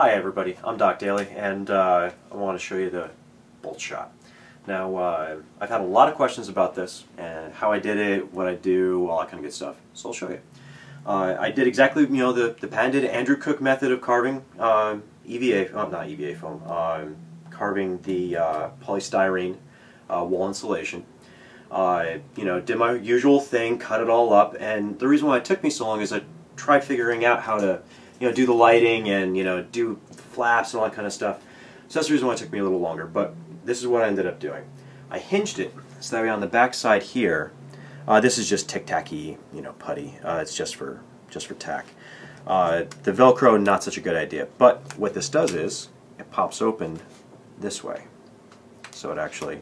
Hi everybody, I'm Doc Daly, and I want to show you the Boltshot. Now, I've had a lot of questions about this, and how I did it, what I do, all that kind of good stuff, so I'll show you. I did exactly, the patented Andrew Cook method of carving not EVA foam, carving the polystyrene wall insulation. Did my usual thing, cut it all up, and the reason why it took me so long is I tried figuring out how to do the lighting and do flaps and all that kind of stuff. So that's the reason why it took me a little longer. But this is what I ended up doing. I hinged it so that way on the back side here. This is just tic-tacky, putty. It's just for tack. The Velcro, not such a good idea. But what this does is it pops open this way, so it actually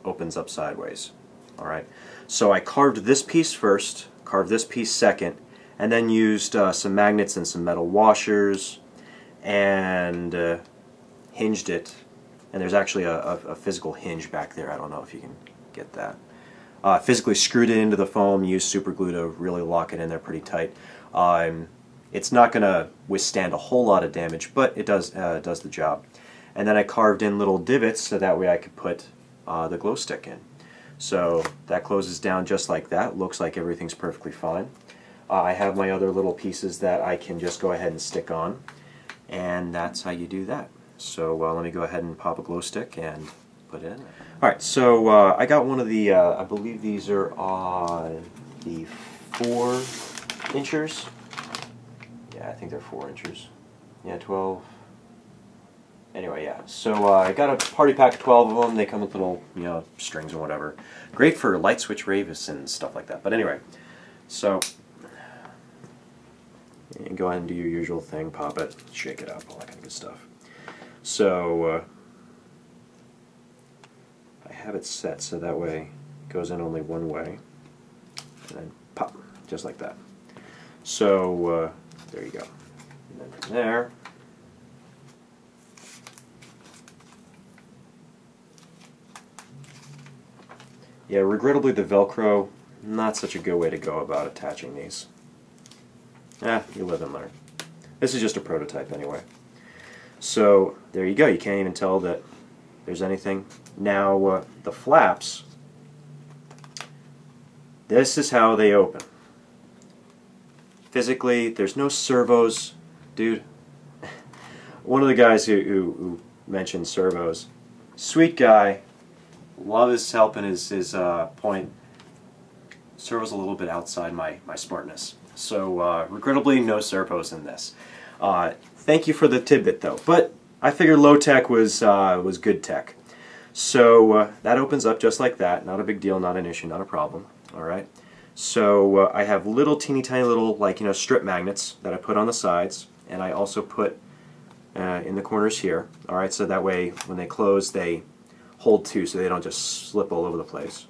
opens up sideways. All right. So I carved this piece first, carved this piece second, and then used some magnets and some metal washers and hinged it. And there's actually a physical hinge back there. I don't know if you can get that. Physically screwed it into the foam, used super glue to really lock it in there pretty tight. It's not going to withstand a whole lot of damage, but it does the job. And then I carved in little divots so that way I could put the glow stick in. So that closes down just like that. Looks like everything's perfectly fine. I have my other little pieces that I can just go ahead and stick on, and that's how you do that. So let me go ahead and pop a glow stick and put it in. Alright, so I got one of the, I believe these are the 4 inchers. Yeah, I think they're 4 inches. Yeah, 12. Anyway, yeah. So I got a party pack of 12 of them. They come with little, strings and whatever. Great for light switch ravis and stuff like that. But anyway, so and go ahead and do your usual thing, pop it, shake it up, all that kind of good stuff. So I have it set so that way it goes in only one way, and then pop, just like that. So there you go. And then from there, yeah, regrettably the Velcro, not such a good way to go about attaching these. You live and learn. This is just a prototype anyway. So there you go. You can't even tell that there's anything. Now the flaps, this is how they open. Physically, there's no servos. Dude, one of the guys who mentioned servos, sweet guy, love his help and his point. Servo's a little bit outside my smartness. So regrettably, no servos in this. Thank you for the tidbit though, but I figured low tech was good tech. So that opens up just like that. Not a big deal, not an issue, not a problem. All right. So I have little teeny tiny little strip magnets that I put on the sides, and I also put in the corners here. All right, so that way when they close they hold too, so they don't just slip all over the place.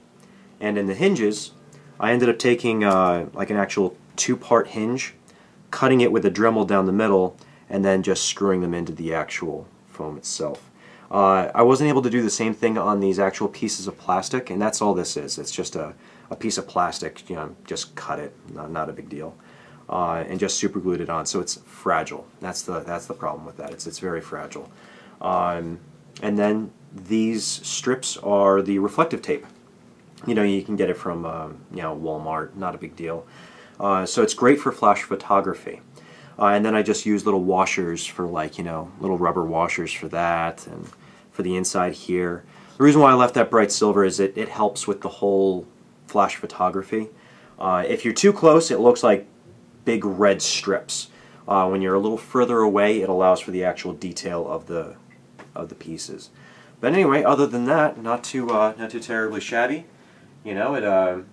And in the hinges, I ended up taking like an actual 2-part hinge, cutting it with a Dremel down the middle, and then just screwing them into the actual foam itself. I wasn't able to do the same thing on these actual pieces of plastic, and that's all this is. It's just a piece of plastic, just cut it, not a big deal, and just super glued it on. So it's fragile. That's the problem with that. It's very fragile. And then these strips are the reflective tape. You can get it from Walmart, not a big deal. So it's great for flash photography. And then I just use little washers for little rubber washers for that, and for the inside here. The reason why I left that bright silver is it helps with the whole flash photography. If you're too close, it looks like big red strips. When you're a little further away, it allows for the actual detail of the pieces. But anyway, other than that, not too terribly shabby. It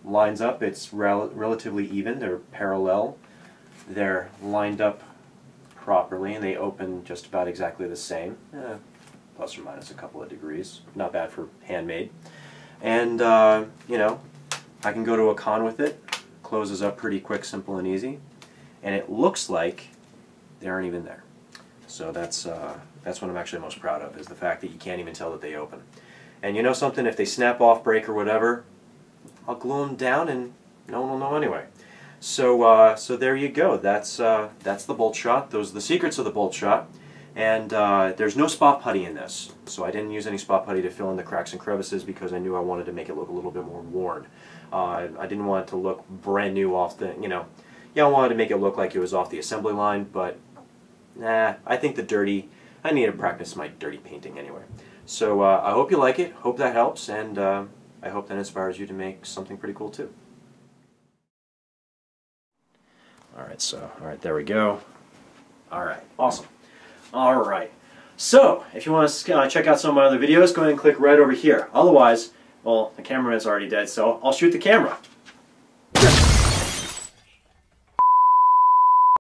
lines up. It's relatively even. They're parallel. They're lined up properly, and they open just about exactly the same, plus or minus a couple of degrees. Not bad for handmade. And I can go to a con with it. Closes up pretty quick, simple, and easy. And it looks like they aren't even there. So that's what I'm actually most proud of, is the fact that you can't even tell that they open. And you know something? If they snap off, break, or whatever, I'll glue them down and no one will know anyway. So there you go. That's the Boltshot. Those are the secrets of the Boltshot. And there's no spot putty in this, so I didn't use any spot putty to fill in the cracks and crevices because I knew I wanted to make it look a little bit more worn. I didn't want it to look brand new off the, I wanted to make it look like it was off the assembly line, but nah, I think I need to practice my dirty painting anyway. So I hope you like it, hope that helps, and I hope that inspires you to make something pretty cool too. Alright, there we go. Alright, awesome. Alright, so if you want to check out some of my other videos, go ahead and click right over here. Otherwise, well, the cameraman's already dead, so I'll shoot the camera.